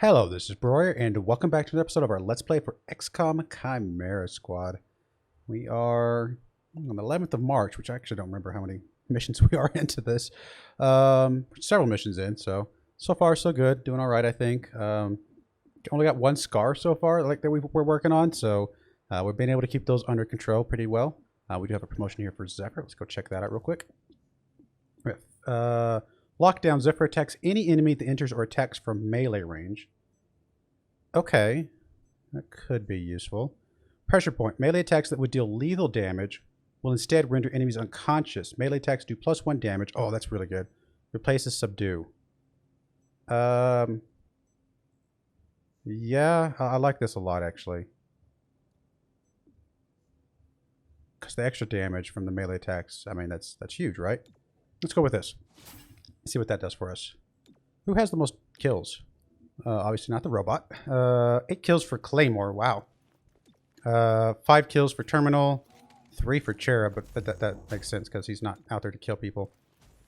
Hello, this is Broyar, and welcome back to an episode of our Let's Play for XCOM Chimera Squad. We are on the 11th of March, which I actually don't remember how many missions we are into this. Several missions in, so far so good. Doing all right, I think. Only got one scar so far like that we're working on, so we've been able to keep those under control pretty well. We do have a promotion here for Zephyr. Let's go check that out real quick. Lockdown. Zephyr attacks any enemy that enters or attacks from melee range. Okay, that could be useful. Pressure point. Melee attacks that would deal lethal damage will instead render enemies unconscious. Melee attacks do +1 damage. Oh, that's really good. Replaces subdue. Yeah, I like this a lot actually. Because the extra damage from the melee attacks, I mean, that's huge, right? Let's go with this. See what that does for us. Who has the most kills? Obviously not the robot. 8 kills for Claymore. Wow. 5 kills for Terminal. 3 for Cherub, but that makes sense because he's not out there to kill people.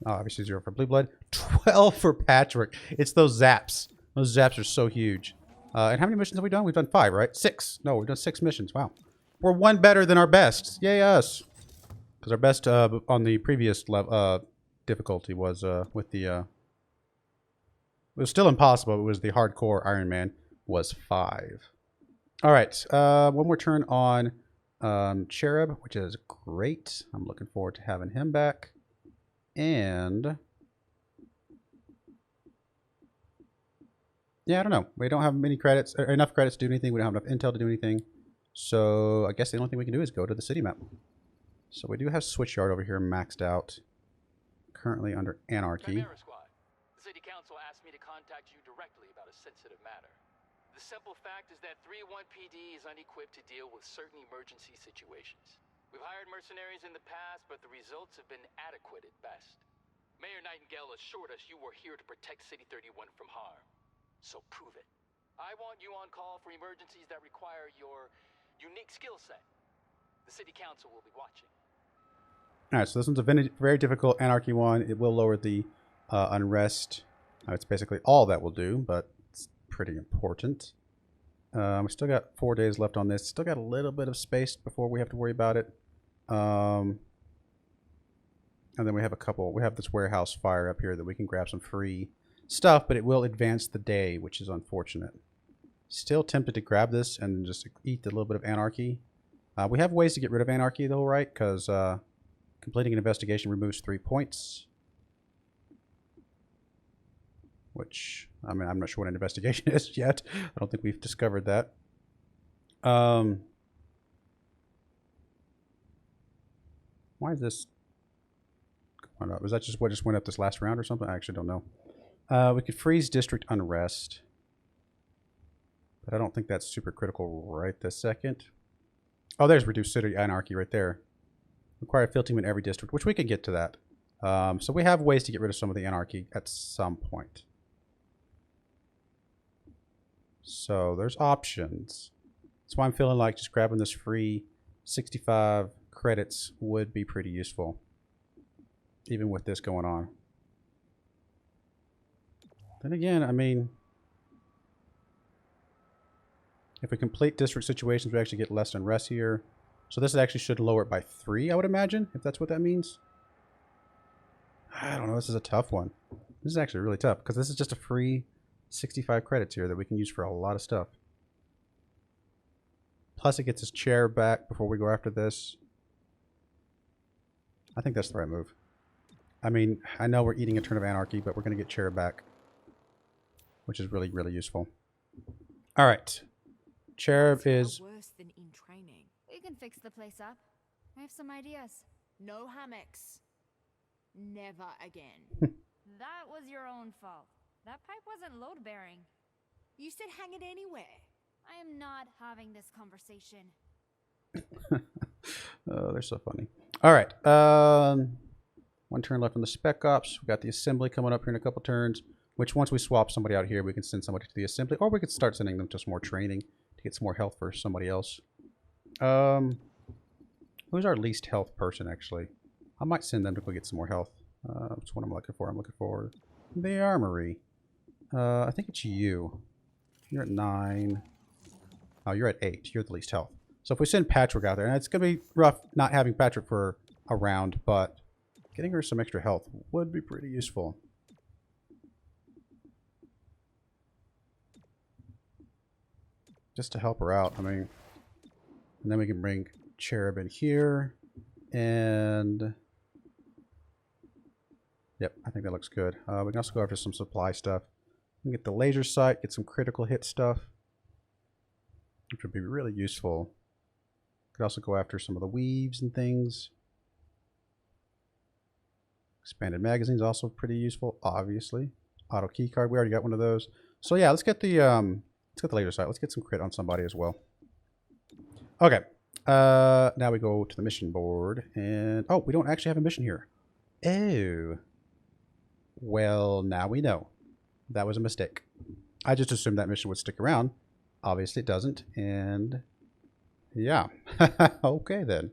Obviously 0 for Blue Blood. 12 for Patchwork. It's those zaps. Those zaps are so huge. And how many missions have we done? We've done 5, right? 6. No, we've done 6 missions. Wow. We're one better than our best. Yay us. Because our best on the previous level, difficulty was with the it was still impossible. It was the hardcore Ironman was 5. All right, one more turn on Cherub, which is great. I'm looking forward to having him back. And yeah, I don't know. We don't have many credits, or enough credits to do anything. We don't have enough intel to do anything. So I guess the only thing we can do is go to the city map. So we do have Switchyard over here maxed out. Currently under Anarchy. Chimera Squad. The City Council asked me to contact you directly about a sensitive matter. The simple fact is that 3-1 PD is unequipped to deal with certain emergency situations. We've hired mercenaries in the past, but the results have been adequate at best. Mayor Nightingale assured us you were here to protect City 31 from harm. So prove it. I want you on call for emergencies that require your unique skill set. The City Council will be watching. Alright, so this one's a very difficult Anarchy one. It will lower the unrest. It's basically all that will do, but it's pretty important. We still got 4 days left on this. Still got a little bit of space before we have to worry about it. And then we have this warehouse fire up here that we can grab some free stuff, but it will advance the day, which is unfortunate. Still tempted to grab this and just eat a little bit of Anarchy. We have ways to get rid of Anarchy though, right? Because completing an investigation removes 3 points. Which, I mean, I'm not sure what an investigation is yet. I don't think we've discovered that. Why is this going up? Was that just what just went up this last round or something? I actually don't know. We could freeze district unrest. But I don't think that's super critical right this second. Oh, there's reduced city anarchy right there. Require a field team in every district, which we can get to that. So we have ways to get rid of some of the anarchy at some point. So there's options. That's why I'm feeling like just grabbing this free 65 credits would be pretty useful. Even with this going on. Then again, I mean, if we complete district situations, we actually get less unrest here. So this actually should lower it by 3, I would imagine, if that's what that means. I don't know, this is a tough one. This is actually really tough, because this is just a free 65 credits here that we can use for a lot of stuff. Plus it gets his chair back before we go after this. I think that's the right move. I mean, I know we're eating a turn of anarchy, but we're going to get chair back. Which is really, really useful. Alright. Cherub is... worse than in training. We can fix the place up. I have some ideas. No hammocks. Never again. That was your own fault. That pipe wasn't load bearing. You said hang it anywhere. I am not having this conversation. Oh, they're so funny. Alright. 1 turn left on the Spec Ops. We got the Assembly coming up here in a couple turns. Which once we swap somebody out here, we can send somebody to the Assembly. Or we could start sending them to some more training to get some more health for somebody else. Who's our least health person, actually? I might send them to go get some more health. That's what I'm looking for. I'm looking for the Armory. I think it's you. You're at 9. Oh, you're at 8. You're at the least health. So if we send Patrick out there, and it's going to be rough not having Patrick for a round, but getting her some extra health would be pretty useful. Just to help her out. I mean, and then we can bring Cherub in here. And yep, I think that looks good. We can also go after some supply stuff. We can get the laser sight, get some critical hit stuff, which would be really useful. Could also go after some of the weaves and things. Expanded magazines also pretty useful, obviously. Auto key card, we already got one of those. So yeah, let's get the laser sight. Let's get some crit on somebody as well. Okay. Now we go to the mission board, and oh, we don't actually have a mission here. Oh. Well, now we know. That was a mistake. I just assumed that mission would stick around. Obviously it doesn't, and yeah. Okay then.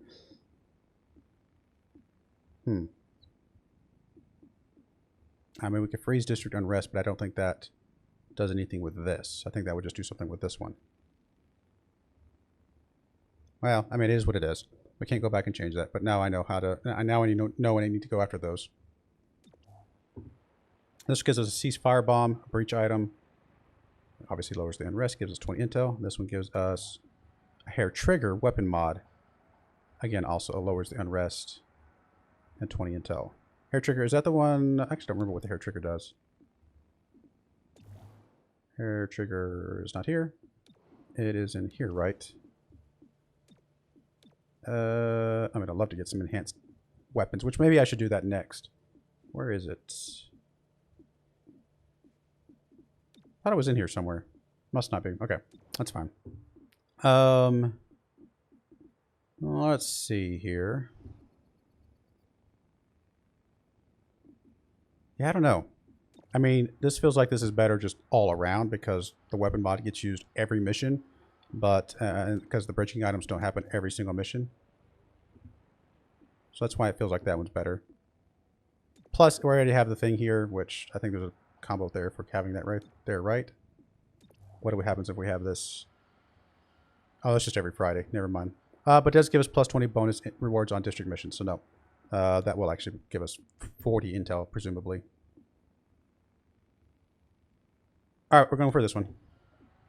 I mean, we could freeze District Unrest, but I don't think that does anything with this. I think that would just do something with this one. Well, I mean, it is what it is. We can't go back and change that, but now I know how to... Now I know when I need to go after those. This gives us a ceasefire bomb, a breach item. Obviously lowers the unrest, gives us 20 intel. This one gives us a hair trigger weapon mod. Again, also lowers the unrest and 20 intel. Hair trigger, is that the one? I actually don't remember what the hair trigger does. Hair trigger is not here. It is in here, right? I mean, I'd love to get some enhanced weapons, which maybe I should do that next. Where is it? I thought it was in here somewhere. Must not be. Okay, that's fine. Let's see here. Yeah, I don't know. I mean, this feels like this is better just all around because the weapon mod gets used every mission, but because the bridging items don't happen every single mission. So that's why it feels like that one's better. Plus, we already have the thing here, which I think there's a combo there for having that right there, right? What happens if we have this? Oh, that's just every Friday. Never mind. But it does give us plus 20 bonus rewards on district missions, so no. That will actually give us 40 intel, presumably. Alright, we're going for this one.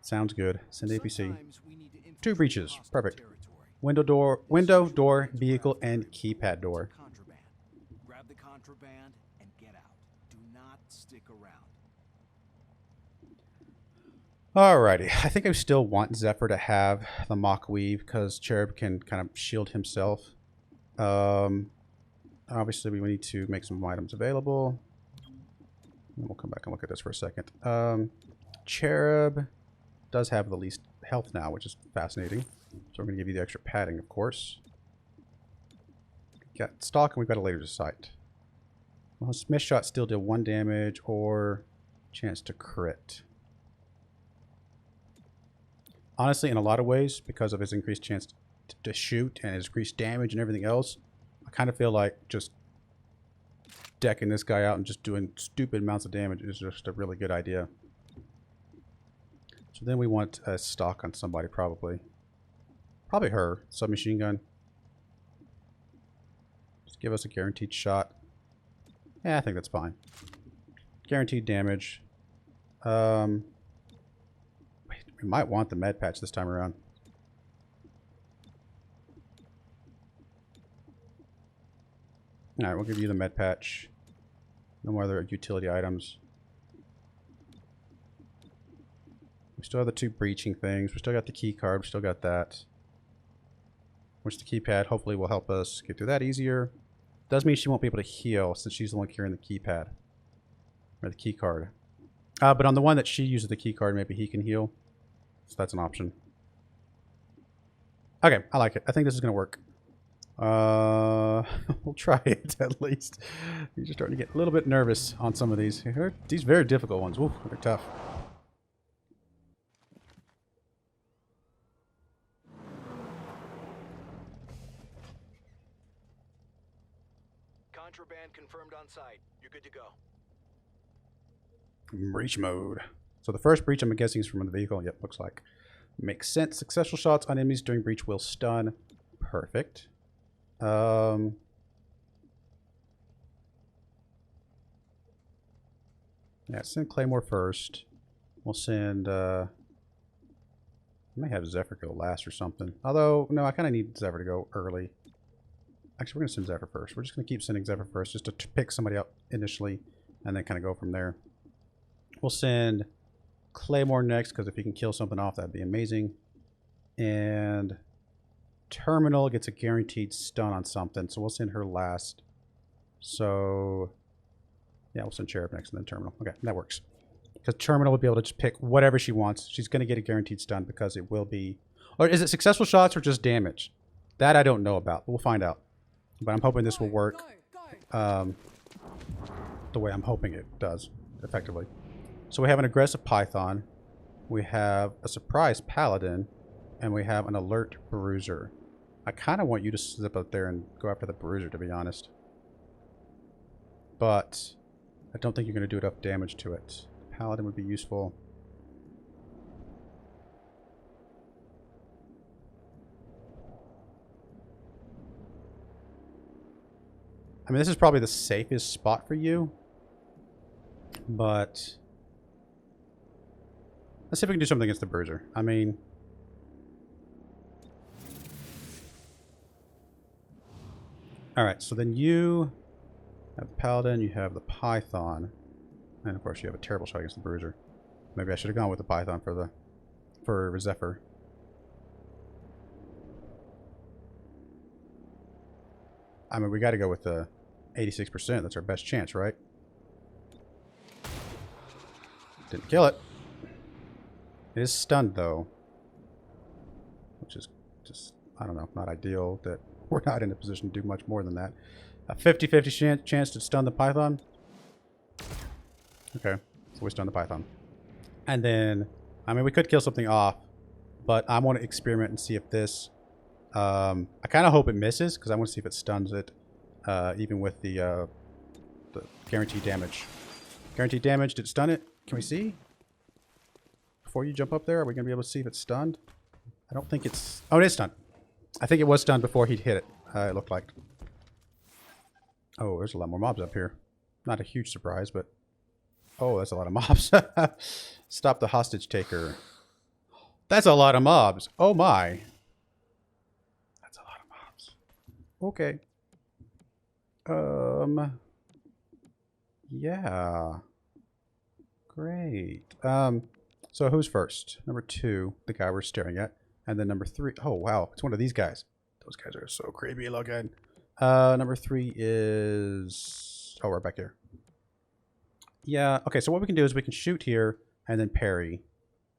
Sounds good. Send APC. 2 breaches. Perfect. Window, door, vehicle, and keypad door. Grab the contraband and get out. Do not stick around. Alrighty. I think I still want Zephyr to have the mock weave because Cherub can kind of shield himself. Obviously, we need to make some items available. And we'll come back and look at this for a second. Cherub does have the least health now, which is fascinating. So we're going to give you the extra padding, of course. We've got stock and we've got a laser sight. Well, Smith shot still deal 1 damage or chance to crit. Honestly, in a lot of ways, because of his increased chance to shoot and his increased damage and everything else, I kind of feel like just decking this guy out and just doing stupid amounts of damage is just a really good idea. So then we want a stock on somebody, probably. Probably her. Submachine gun. Just give us a guaranteed shot. Yeah, I think that's fine. Guaranteed damage. Wait, we might want the med patch this time around. Alright, we'll give you the med patch. No more other utility items. We still have the 2 breaching things. We still got the key card. We still got that. Which the keypad hopefully will help us get through that easier. Does mean she won't be able to heal since she's the one carrying the keypad. Or the key card. But on the one that she uses the key card, maybe he can heal. So that's an option. Okay, I like it. I think this is going to work. We'll try it at least. You're just starting to get a little bit nervous on some of these. These very difficult ones. Ooh, they're tough. Contraband confirmed on site. You're good to go. Breach mode. So the first breach, I'm guessing, is from the vehicle. Yep, looks like. Makes sense. Successful shots on enemies during breach will stun. Perfect. Yeah, send Claymore first. We'll send, I may have Zephyr go last or something. Although, no, I kind of need Zephyr to go early. Actually, we're going to send Zephyr first. We're just going to keep sending Zephyr first just to pick somebody up initially and then kind of go from there. We'll send Claymore next because if he can kill something off, that'd be amazing. And Terminal gets a guaranteed stun on something, so we'll send her last. So, yeah, we'll send Cherub next and then Terminal. Okay, that works. Because Terminal would be able to just pick whatever she wants. She's going to get a guaranteed stun because it will be... Or is it successful shots or just damage? That I don't know about, but we'll find out. But I'm hoping this will work the way I'm hoping it does, effectively. So we have an aggressive Python. We have a surprise Paladin. And we have an alert Bruiser. I kind of want you to zip up there and go after the Bruiser, to be honest. But I don't think you're going to do enough damage to it. Paladin would be useful. I mean, this is probably the safest spot for you. But let's see if we can do something against the Bruiser. I mean... Alright, so then you have the Paladin, you have the Python, and of course you have a terrible shot against the Bruiser. Maybe I should have gone with the Python for Zephyr. I mean, we got to go with the 86%. That's our best chance, right? Didn't kill it. It is stunned, though. Which is just, I don't know, not ideal that we're not in a position to do much more than that. A 50-50 chance to stun the Python. Okay, so we stun the Python. And then, I mean, we could kill something off, but I want to experiment and see if this... I kind of hope it misses, because I want to see if it stuns it, even with the guaranteed damage. Guaranteed damage, did it stun it? Can we see? Before you jump up there, are we going to be able to see if it's stunned? I don't think it's... Oh, it is stunned. I think it was stunned before he'd hit it, it looked like. Oh, there's a lot more mobs up here. Not a huge surprise, but... Oh, that's a lot of mobs. Stop the hostage taker. That's a lot of mobs. Oh my. That's a lot of mobs. Okay. Yeah. Great. So who's first? Number 2, the guy we're staring at. And then number 3. Oh, wow. It's one of these guys. Those guys are so creepy looking. Number 3 is... Oh, we're back here. Yeah. Okay, so what we can do is we can shoot here and then parry.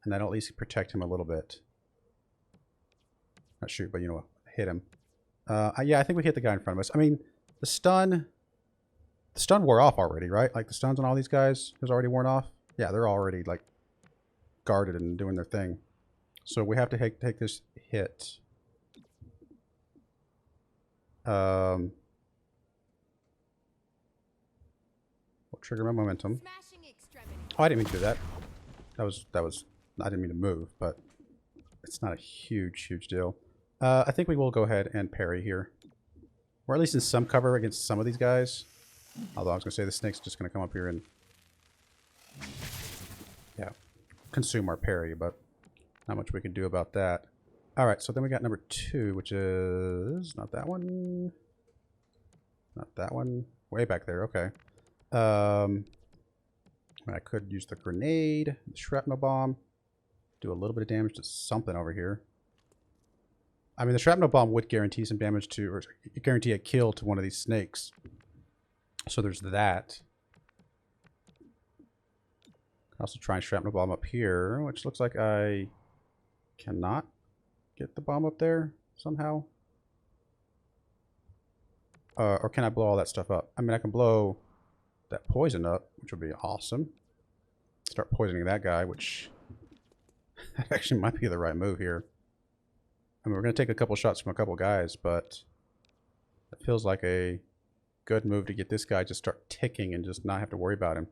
And that'll at least protect him a little bit. Not shoot, but, you know, hit him. Yeah, I think we hit the guy in front of us. I mean, the stun wore off already, right? Like, the stuns on all these guys has already worn off. Yeah, they're already, like, guarded and doing their thing. So we have to take this hit. We'll trigger my momentum. Oh, I didn't mean to do that. That was I didn't mean to move, but it's not a huge deal. I think we will go ahead and parry here. Or at least in some cover against some of these guys. Although I was going to say the snake's just going to come up here and... Yeah. Consume our parry, but not much we can do about that. Alright, so then we got number 2, which is... Not that one. Not that one. Way back there, okay. I could use the grenade, the shrapnel bomb. Do a little bit of damage to something over here. I mean, the shrapnel bomb would guarantee some damage to... Or guarantee a kill to one of these snakes. So there's that. Also try and shrapnel bomb up here, which looks like I cannot get the bomb up there somehow. Or can I blow all that stuff up? I mean, I can blow that poison up, which would be awesome. Start poisoning that guy, which actually might be the right move here. I mean, we're going to take a couple shots from a couple guys, but it feels like a good move to get this guy to start ticking and just not have to worry about him.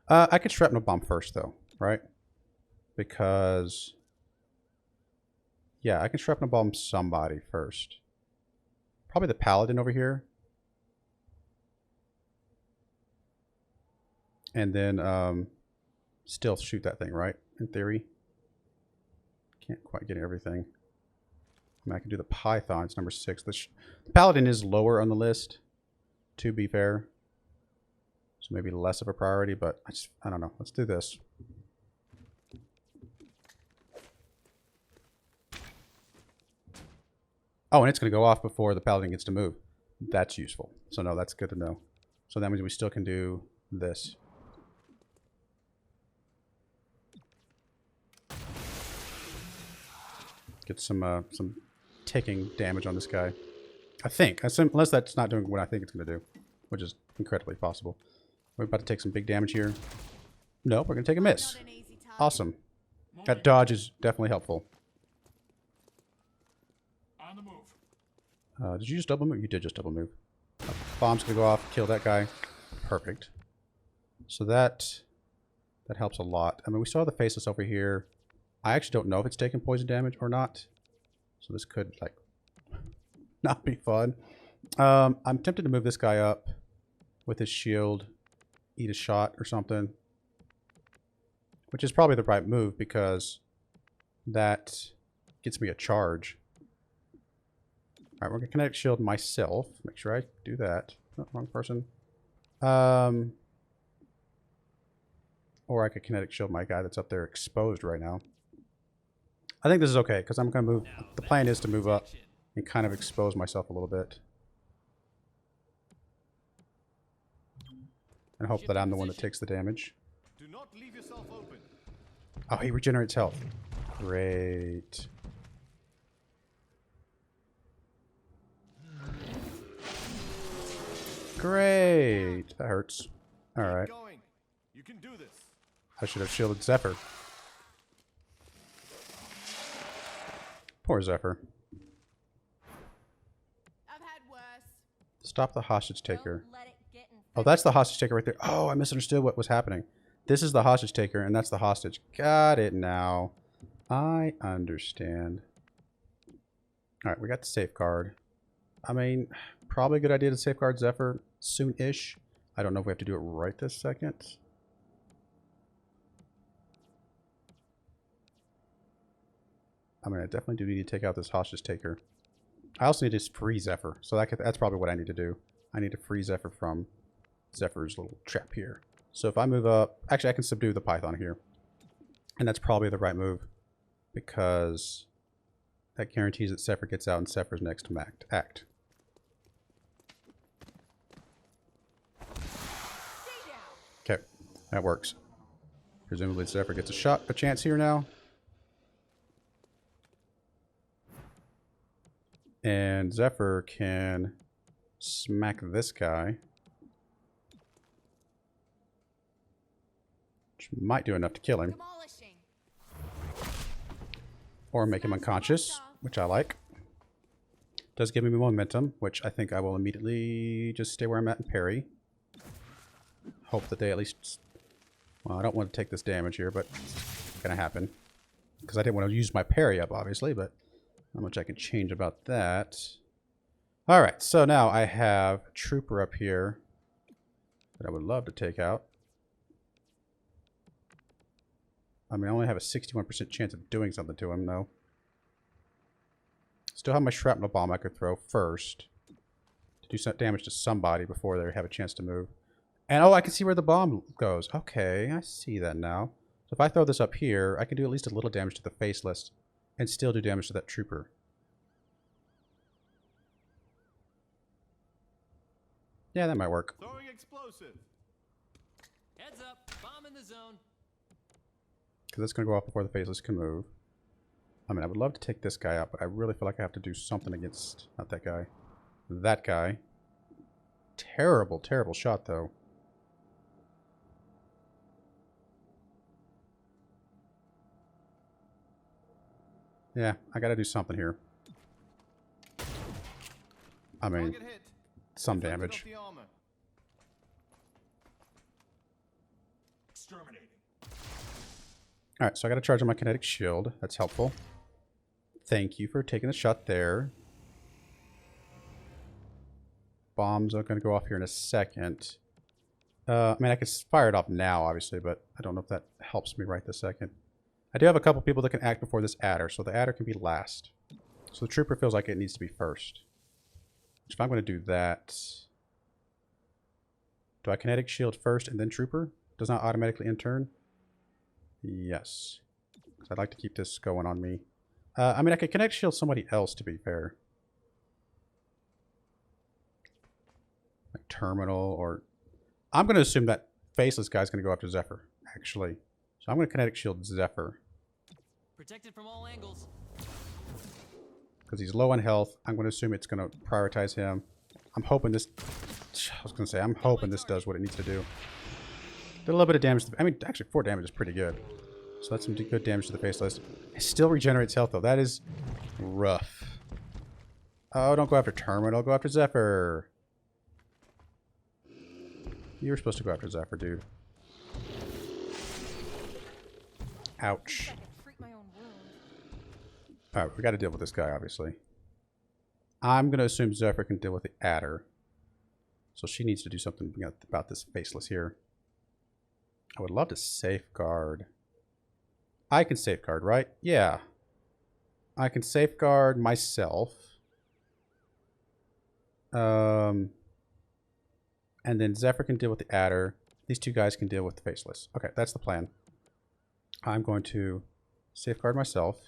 I could shrapnel bomb first, though, right? Because... yeah, I can shrapnel bomb somebody first. Probably the paladin over here. And then still shoot that thing, right? In theory. Can't quite get everything. I mean, I can do the python. It's number 6. The paladin is lower on the list, to be fair. So maybe less of a priority, but I don't know. Let's do this. Oh, and it's going to go off before the paladin gets to move. That's useful. So no, that's good to know. So that means we still can do this. Get some ticking damage on this guy. I think. Unless that's not doing what I think it's going to do. Which is incredibly possible. We're about to take some big damage here. No, we're going to take a miss. Not an easy target. Awesome. That dodge is definitely helpful. On the move. Did you just double move? You did just double move. Bomb's going to go off. Kill that guy. Perfect. So that helps a lot. I mean, we saw the faceless over here. I actually don't know if it's taking poison damage or not. So this could, like, not be fun. I'm tempted to move this guy up with his shield. Eat a shot or something. Which is probably the right move because that gets me a charge. Alright, we're going to kinetic shield myself. Make sure I do that. Oh, wrong person. Or I could kinetic shield my guy that's up there exposed right now. I think this is okay, because I'm going to move... the plan is to move up and kind of expose myself a little bit. And hope that I'm the one that takes the damage. Do not leave yourself open. Oh, he regenerates health. Great. Great. That hurts. Alright. Keep going. You can do this. I should have shielded Zephyr. Poor Zephyr. I've had worse. Stop the hostage taker. Don't let it get Oh, that's the hostage taker right there. Oh, I misunderstood what was happening. This is the hostage taker, and that's the hostage. Got it now. I understand. Alright, we got the safeguard. I mean, probably a good idea to safeguard Zephyr soon-ish. I don't know if we have to do it right this second. I mean, I definitely do need to take out this hostage taker. I also need to free Zephyr. So that's probably what I need to do. I need to free Zephyr from Zephyr's little trap here. So if I move up... actually, I can subdue the Python here. And that's probably the right move. Because that guarantees that Zephyr gets out and Zephyr's next to act. Okay, that works. Presumably Zephyr gets a chance here now. And Zephyr can smack this guy. Which might do enough to kill him. Demolishing. Or make him unconscious, which I like. Does give me momentum, which I think I will immediately just stay where I'm at and parry. Hope that they at least... well, I don't want to take this damage here, but it's going to happen. Because I didn't want to use my parry up, obviously, but not much I can change about that. Alright, so now I have a trooper up here that I would love to take out. I mean, I only have a 61% chance of doing something to him, though. Still have my shrapnel bomb I could throw first to do some damage to somebody before they have a chance to move. And oh, I can see where the bomb goes. Okay, I see that now. So if I throw this up here, I can do at least a little damage to the faceless and still do damage to that trooper. Yeah, that might work. Throwing explosive. Heads up, bomb in the zone. Because that's going to go off before the faceless can move. I mean, I would love to take this guy out, but I really feel like I have to do something against... not that guy. That guy. Terrible, terrible shot, though. Yeah, I gotta do something here. I mean, Target hit. some Deflected damage. off the armor. Alright, so I got to charge on my kinetic shield. That's helpful. Thank you for taking the shot there. Bombs are going to go off here in a second. I mean, I could fire it off now, obviously, but I don't know if that helps me right this second. I do have a couple people that can act before this adder, so the adder can be last. So the trooper feels like it needs to be first. So if I'm going to do that... Do I kinetic shield first and then trooper? Does not automatically in turn? Yes. Because I'd like to keep this going on me. I mean, I could kinetic shield somebody else, to be fair. Like Terminal, or... I'm going to assume that Faceless guy's going to go after Zephyr, actually. So I'm going to kinetic shield Zephyr. Protected from all angles. Because he's low on health. I'm going to assume it's going to prioritize him. I'm hoping this... I was going to say, I'm hoping this does what it needs to do. Did a little bit of damage. I mean, actually, 4 damage is pretty good. So that's some good damage to the Faceless. It still regenerates health, though. That is rough. Oh, don't go after Terminal. Go after Zephyr. You were supposed to go after Zephyr, dude. Ouch. Alright, we got to deal with this guy, obviously. I'm going to assume Zephyr can deal with the adder. So she needs to do something about this Faceless here. I would love to safeguard. I can safeguard, right? Yeah. I can safeguard myself. And then Zephyr can deal with the adder. These two guys can deal with the Faceless. Okay, that's the plan. I'm going to safeguard myself.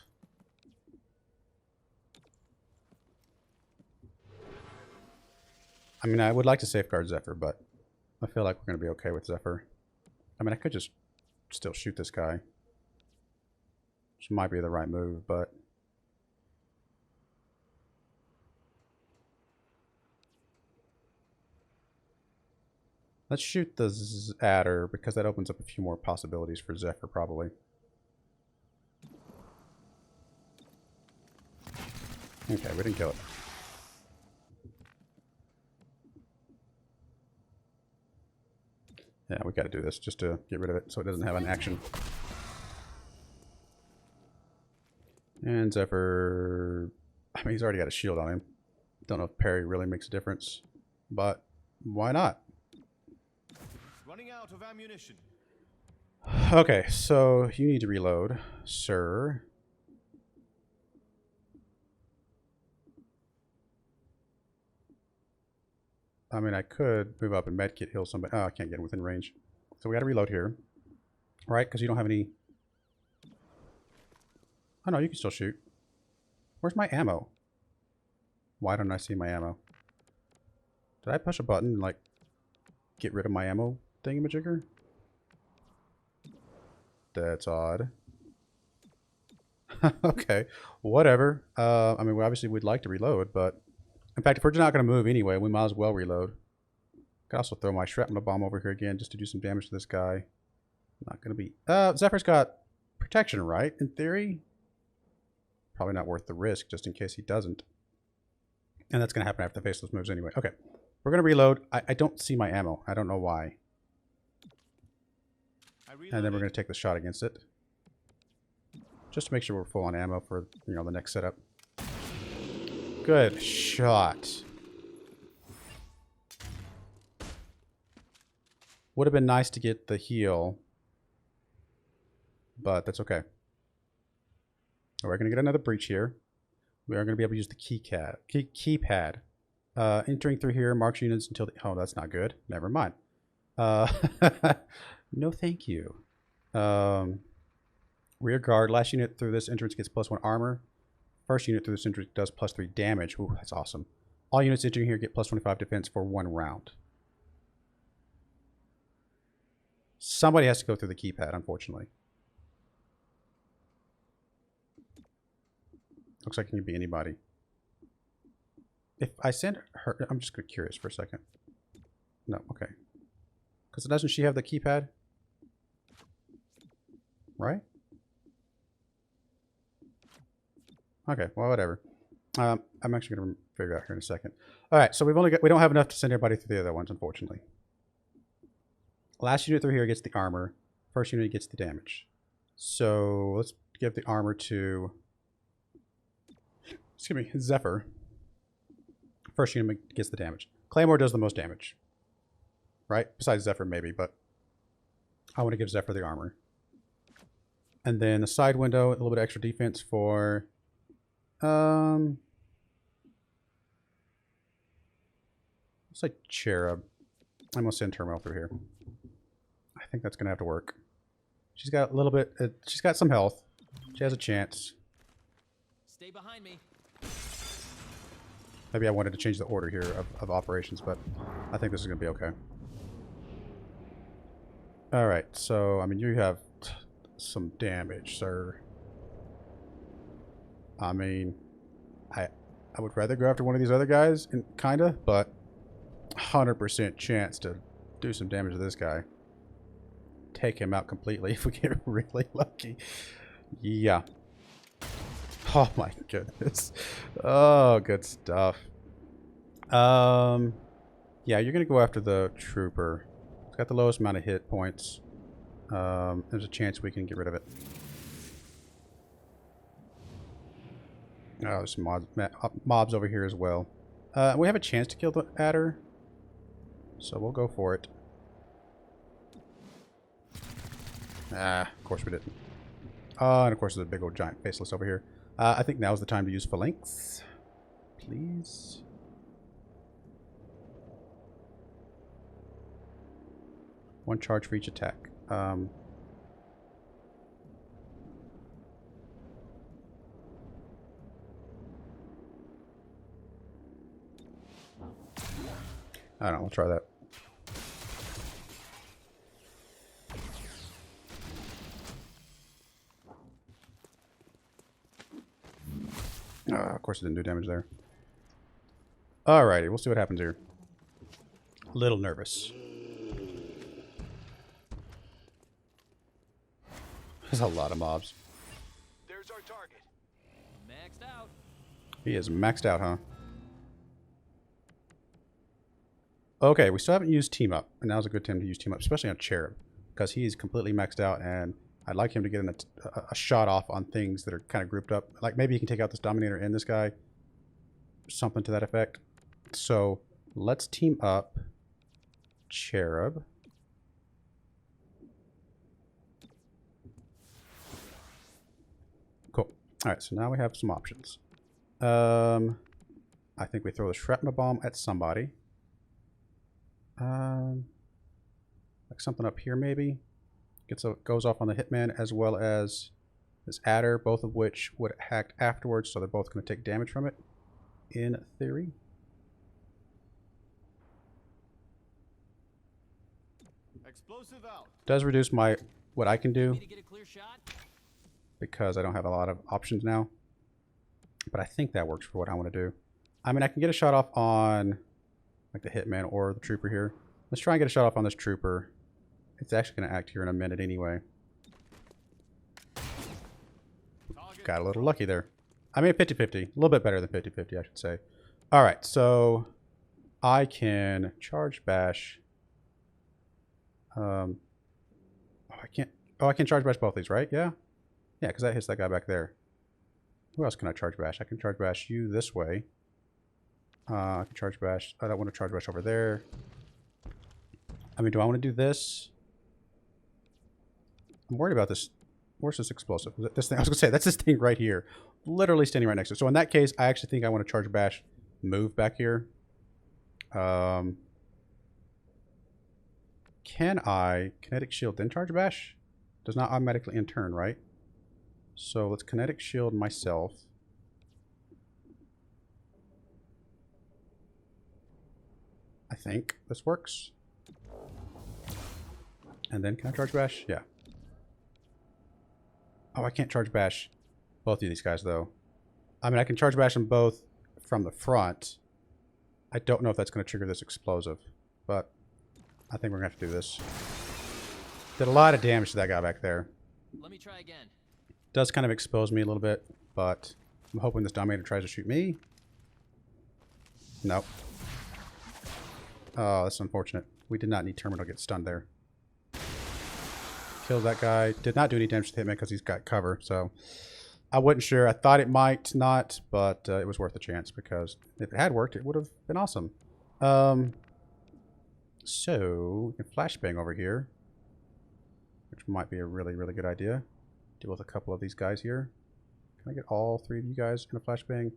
I mean, I would like to safeguard Zephyr, but I feel like we're going to be okay with Zephyr. I mean, I could just still shoot this guy. Which might be the right move, but... Let's shoot the adder, because that opens up a few more possibilities for Zephyr, probably. Okay, we didn't kill it. Yeah, we gotta do this just to get rid of it so it doesn't have an action. And Zephyr... I mean, he's already got a shield on him. Don't know if parry really makes a difference, but why not? Running out of ammunition. Okay, so you need to reload, sir. I mean, I could move up and medkit heal somebody. Oh, I can't get within range. So we gotta reload here. Right, because you don't have any... Oh no, you can still shoot. Where's my ammo? Why don't I see my ammo? Did I push a button and, like, get rid of my ammo thingamajigger? That's odd. Okay, whatever. I mean, obviously we'd like to reload, but... In fact, if we're just not going to move anyway, we might as well reload. Could also throw my shrapnel bomb over here again just to do some damage to this guy. Not going to be... Zephyr's got protection, right? In theory? Probably not worth the risk, just in case he doesn't. And that's going to happen after the Faceless moves anyway. Okay, we're going to reload. I don't see my ammo. I don't know why. And then we're going to take the shot against it. Just to make sure we're full on ammo for, you know, the next setup. Good shot. Would have been nice to get the heal, but that's okay. We're going to get another breach here. We are going to be able to use the keypad. Entering through here marks units until the... Oh, that's not good. Never mind. No thank you. Rear guard. Last unit through this entrance gets +1 armor. First unit through this entrance does +3 damage. Ooh, that's awesome. All units entering here get +25 defense for 1 round. Somebody has to go through the keypad, unfortunately. Looks like it can be anybody. If I send her... I'm just curious for a second. No, okay. Because doesn't she have the keypad? Right? Okay, well, whatever. I'm actually going to figure out here in a second. All right, so we don't have enough to send everybody through the other ones, unfortunately. Last unit through here gets the armor. First unit gets the damage. So let's give the armor to, excuse me, Zephyr. First unit gets the damage. Claymore does the most damage, right? Besides Zephyr maybe, but I want to give Zephyr the armor. And then the side window, a little bit of extra defense for, it's like Cherub. I'm gonna send Terminal through here. I think that's gonna have to work. She's got a little bit, she's got some health. She has a chance. Stay behind me. Maybe I wanted to change the order here of operations, but I think this is gonna be okay. Alright, so, I mean, you have some damage, sir. I mean, I would rather go after one of these other guys, and kinda, but 100% chance to do some damage to this guy. Take him out completely if we get really lucky. Yeah. Oh my goodness. Oh, good stuff. Yeah, you're gonna go after the trooper. It's got the lowest amount of hit points. There's a chance we can get rid of it. Oh, there's some mobs over here as well. We have a chance to kill the adder, so we'll go for it. Ah, of course we didn't. And of course there's a big old giant faceless over here. I think now's the time to use phalanx. Please. One charge for each attack. I don't know, we'll try that. Of course it didn't do damage there. Alrighty, we'll see what happens here. A little nervous. There's a lot of mobs. There's our target. Maxed out. He is maxed out, huh? Okay, we still haven't used Team Up. And now's a good time to use Team Up, especially on Cherub. Because he's completely maxed out, and I'd like him to get a shot off on things that are kind of grouped up. Like maybe he can take out this Dominator and this guy. Something to that effect. So let's Team Up Cherub. Cool. Alright, so now we have some options. I think we throw the shrapnel bomb at somebody. Like something up here maybe. Goes off on the hitman as well as this adder, both of which would act afterwards, so they're both going to take damage from it, in theory. Explosive out. Does reduce my what I can do Need to get a clear shot. because I don't have a lot of options now. But I think that works for what I want to do. I mean, I can get a shot off on like the hitman or the trooper here. Let's try and get a shot off on this trooper. It's actually going to act here in a minute anyway. Got a little lucky there. I mean, 50-50. A little bit better than 50-50, I should say. Alright, so I can charge bash. I can't. Oh, I can charge bash both these, right? Yeah? Yeah, because that hits that guy back there. Who else can I charge bash? I can charge bash you this way. I can charge bash. I don't want to charge bash over there. I mean, do I want to do this? I'm worried about this. Where's this explosive? This thing. I was gonna say that's this thing right here, literally standing right next to it. So in that case, I actually think I want to charge bash, move back here. Can I kinetic shield then charge bash? Does not automatically in turn, right? So let's kinetic shield myself. I think this works. And then can I charge bash? Yeah. Oh, I can't charge bash both of these guys though. I mean, I can charge bash them both from the front. I don't know if that's going to trigger this explosive, but I think we're going to have to do this. Did a lot of damage to that guy back there. Let me try again. Does kind of expose me a little bit, but I'm hoping this Dominator tries to shoot me. Nope. Oh, that's unfortunate. We did not need Terminal to get stunned there. Kills that guy. Did not do any damage to the hitman because he's got cover, so I wasn't sure. I thought it might not, but it was worth a chance because if it had worked, it would have been awesome. So we can flashbang over here, which might be a really, really good idea. Deal with a couple of these guys here. Can I get all three of you guys in a flashbang?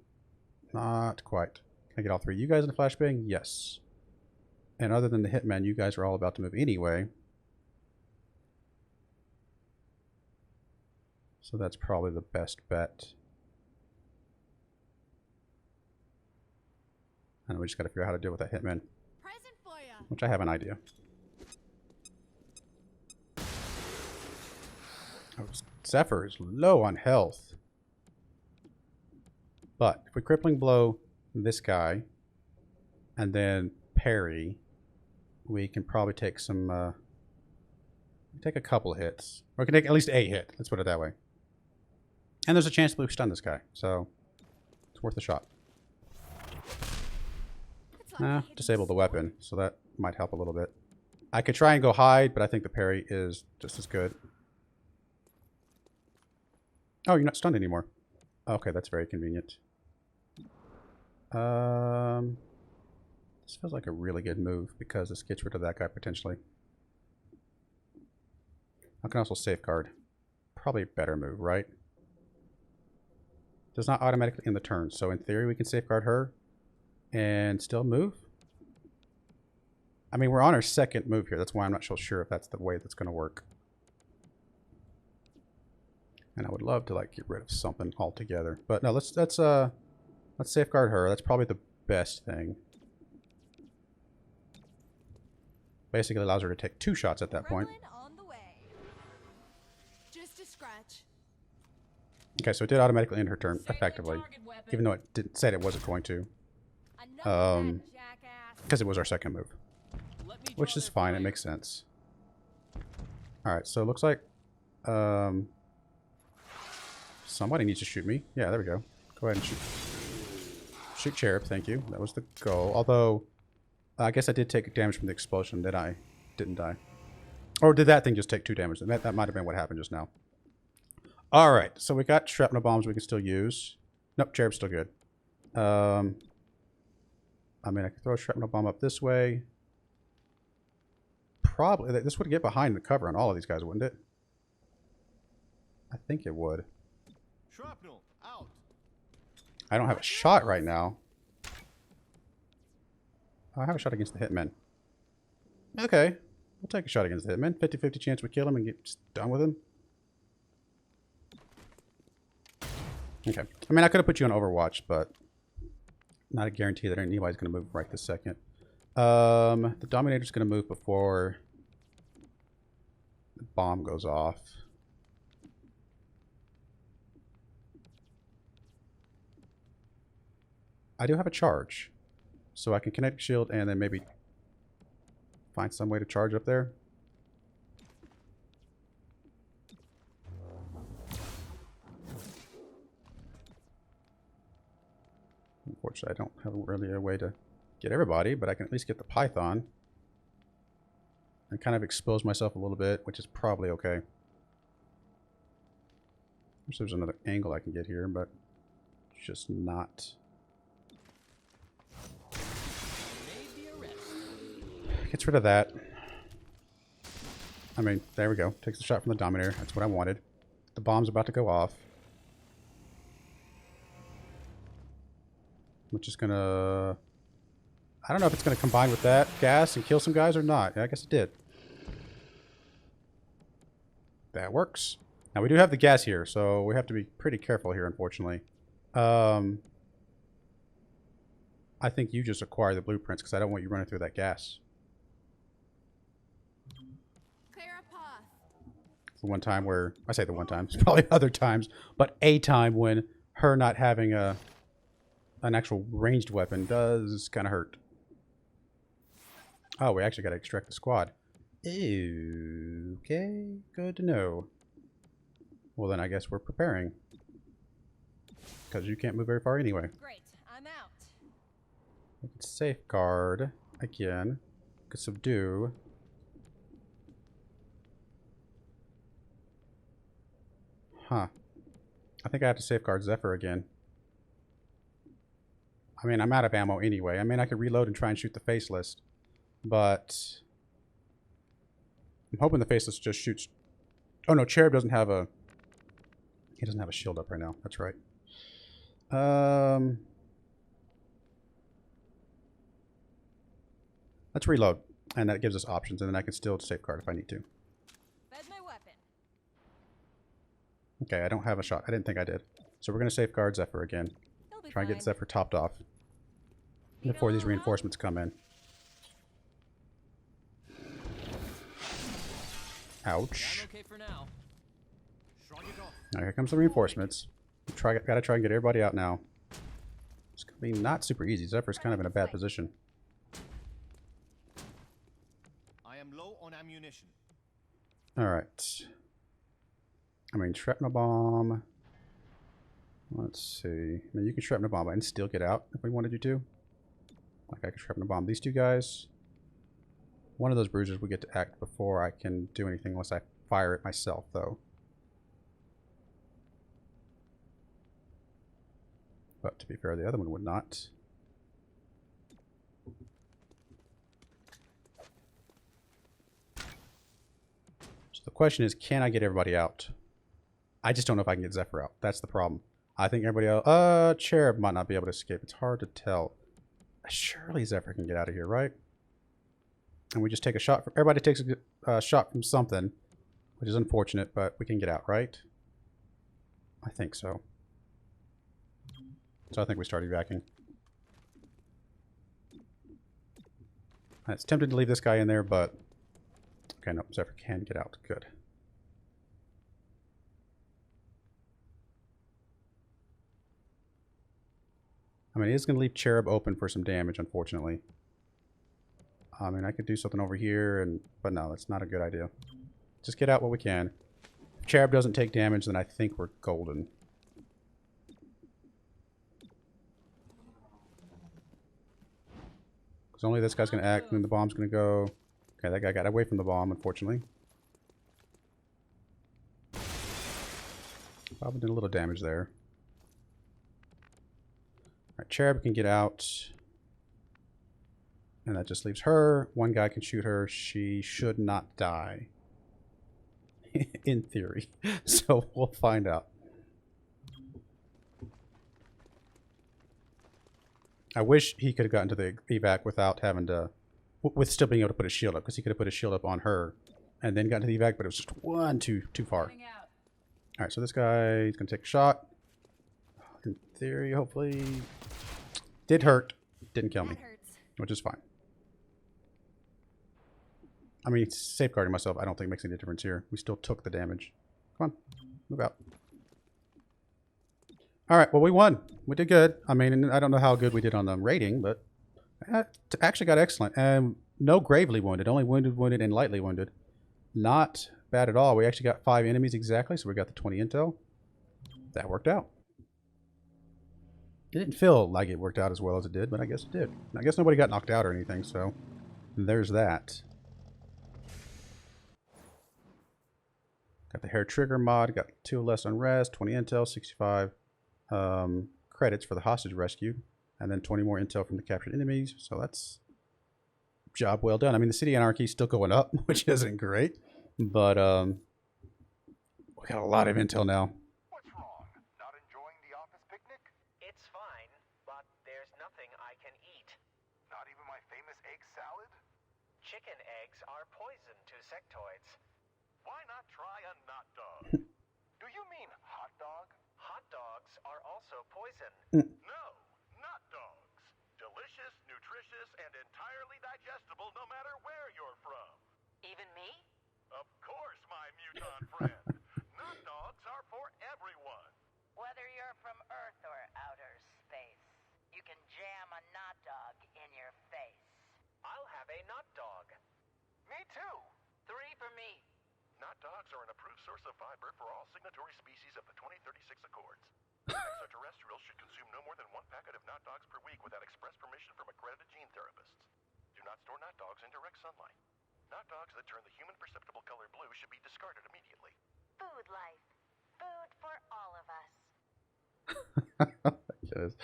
Not quite. Can I get all three of you guys in a flashbang? Yes. And other than the hitman, you guys are all about to move anyway. So that's probably the best bet. And we just got to figure out how to deal with that hitman. Present for ya. Which I have an idea. Oh, Zephyr is low on health. But if we crippling blow this guy and then parry, we can probably take some take a couple hits. Or we can take at least a hit. Let's put it that way. And there's a chance that we stun this guy. So it's worth a shot. Disable the weapon, so that might help a little bit. I could try and go hide, but I think the parry is just as good. Oh, you're not stunned anymore. Okay, that's very convenient. This feels like a really good move because this gets rid of that guy potentially. I can also safeguard. Probably a better move, right? Does not automatically end the turn, so in theory we can safeguard her and still move. I mean, we're on our second move here. That's why I'm not so sure if that's the way that's going to work. And I would love to like get rid of something altogether, but no. Let's safeguard her. That's probably the best thing. Basically allows her to take 2 shots at that point. On the way. Just a scratch. Okay, so it did automatically end her turn effectively, even though it didn't said it wasn't going to. Because it was our second move, which is fine. It makes sense. All right, so it looks like somebody needs to shoot me. Yeah, there we go. Go ahead and shoot Cherub. Thank you. That was the goal. Although I guess I did take damage from the explosion. That I didn't die, or did that thing just take 2 damage? That might have been what happened just now. All right, so we got shrapnel bombs we can still use. Nope, Cherub's still good. I mean, I could throw a shrapnel bomb up this way. Probably. This would get behind the cover on all of these guys, wouldn't it? I think it would. Shrapnel out. I don't have a shot right now. I have a shot against the hitman. Okay. We'll take a shot against the hitman. 50-50 chance we kill him and get done with him. Okay. I mean, I could have put you on Overwatch, but not a guarantee that anybody's going to move right this second. The Dominator's going to move before the bomb goes off. I do have a charge, so I can connect shield and then maybe find some way to charge up there. Unfortunately, I don't have really a way to get everybody, but I can at least get the Python and kind of expose myself a little bit, which is probably okay. Wish there's another angle I can get here, but it's just not. Gets rid of that. I mean, there we go. Takes the shot from the Dominator. That's what I wanted. The bomb's about to go off. Which is gonna... I don't know if it's gonna combine with that gas and kill some guys or not. Yeah, I guess it did. That works. Now we do have the gas here, so we have to be pretty careful here, unfortunately. I think you just acquire the blueprints because I don't want you running through that gas. Clear a path. The one time where... I say the one time. There's probably other times. But a time when her not having an actual ranged weapon does kind of hurt. Oh, we actually got to extract the squad. Okay, good to know. Well, then I guess we're preparing. Because you can't move very far anyway. Great, I'm out. We can safeguard again. We can subdue. Huh. I think I have to safeguard Zephyr again. I mean, I'm out of ammo anyway. I mean, I could reload and try and shoot the Faceless. But I'm hoping the Faceless just shoots... Oh no, Cherub doesn't have a... He doesn't have a shield up right now. That's right. Let's reload. And that gives us options. And then I can still safeguard if I need to. Fed my weapon. Okay, I don't have a shot. I didn't think I did. So we're going to safeguard Zephyr again. He'll be Try and get fine. Zephyr topped off before these reinforcements come in. Ouch. I'm okay for now. Shrug it off. Now here comes the reinforcements. Gotta try and get everybody out now. It's gonna be not super easy. Zephyr's kind of in a bad position. I am low on ammunition. Alright. I mean, shrapnel bomb. Let's see. I mean, you can shrapnel bomb and still get out if we wanted you to. Like, I could shrapnel bomb these two guys. One of those bruisers will get to act before I can do anything unless I fire it myself, though. But to be fair, the other one would not. So the question is, can I get everybody out? I just don't know if I can get Zephyr out. That's the problem. I think everybody else... Cherub might not be able to escape. It's hard to tell. Surely Zephyr can get out of here, right? And we just take a shot from... Everybody takes a shot from something, which is unfortunate, but we can get out, right? I think so. So I think we start evacuating. It's tempting to leave this guy in there, but... Okay, no, Zephyr can get out. Good. I mean, it is going to leave Cherub open for some damage, unfortunately. I mean, I could do something over here, but no, that's not a good idea. Just get out what we can. If Cherub doesn't take damage, then I think we're golden. Because only this guy's going to act, and then the bomb's going to go... Okay, that guy got away from the bomb, unfortunately. Probably did a little damage there. Alright, Cherub can get out. And that just leaves her. One guy can shoot her. She should not die. In theory. So we'll find out. I wish he could have gotten to the evac without having to... With still being able to put a shield up. Because he could have put a shield up on her. And then got to the evac, but it was just one too far. Alright, so this guy is going to take a shot. In theory, hopefully... Did hurt. Didn't kill me. That hurts. Which is fine. I mean, safeguarding myself, I don't think makes any difference here. We still took the damage. Come on. Move out. Alright, well, we won. We did good. I mean, I don't know how good we did on the rating, but... actually got excellent. And no gravely wounded. Only wounded, and lightly wounded. Not bad at all. We actually got 5 enemies exactly, so we got the 20 intel. That worked out. It didn't feel like it worked out as well as it did, but I guess it did. I guess nobody got knocked out or anything, so there's that. Got the hair trigger mod, got 2 less unrest, 20 intel, 65 credits for the hostage rescue, and then 20 more intel from the captured enemies, so that's job well done. I mean, the city anarchy is still going up, which isn't great, but we got a lot of intel now. What's wrong? Not enjoying the office picnic? It's fine, but there's nothing I can eat. Not even my famous egg salad? Chicken eggs are poison to sectoids. Why not try a not dog? Do you mean hot dog? Hot dogs are also poison. No, not dogs. Delicious, nutritious, and entirely digestible no matter where you're from. Even me? Of course, my muton friend. Not dogs are for everyone. Whether you're from Earth or outer space, you can jam a knot dog in your face. I'll have a not dog. Me too. 3 for me. Not dogs are an approved source of fiber for all signatory species of the 2036 Accords. Extraterrestrials should consume no more than 1 packet of not dogs per week without express permission from accredited gene therapists. Do not store not dogs in direct sunlight. Not dogs that turn the human perceptible color blue should be discarded immediately. Food life. Food for Yes.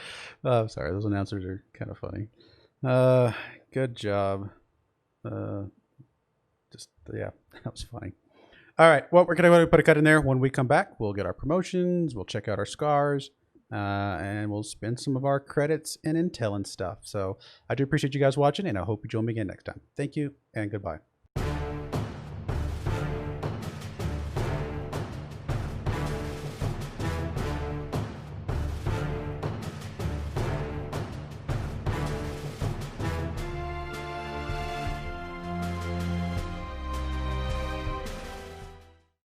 I'm sorry. Those announcers are kind of funny. Good job. Just yeah, that was funny. All right. Well, we're gonna put a cut in there. When we come back, we'll get our promotions. We'll check out our scars, and we'll spend some of our credits and intel and stuff. So I do appreciate you guys watching, and I hope you join me again next time. Thank you, and goodbye.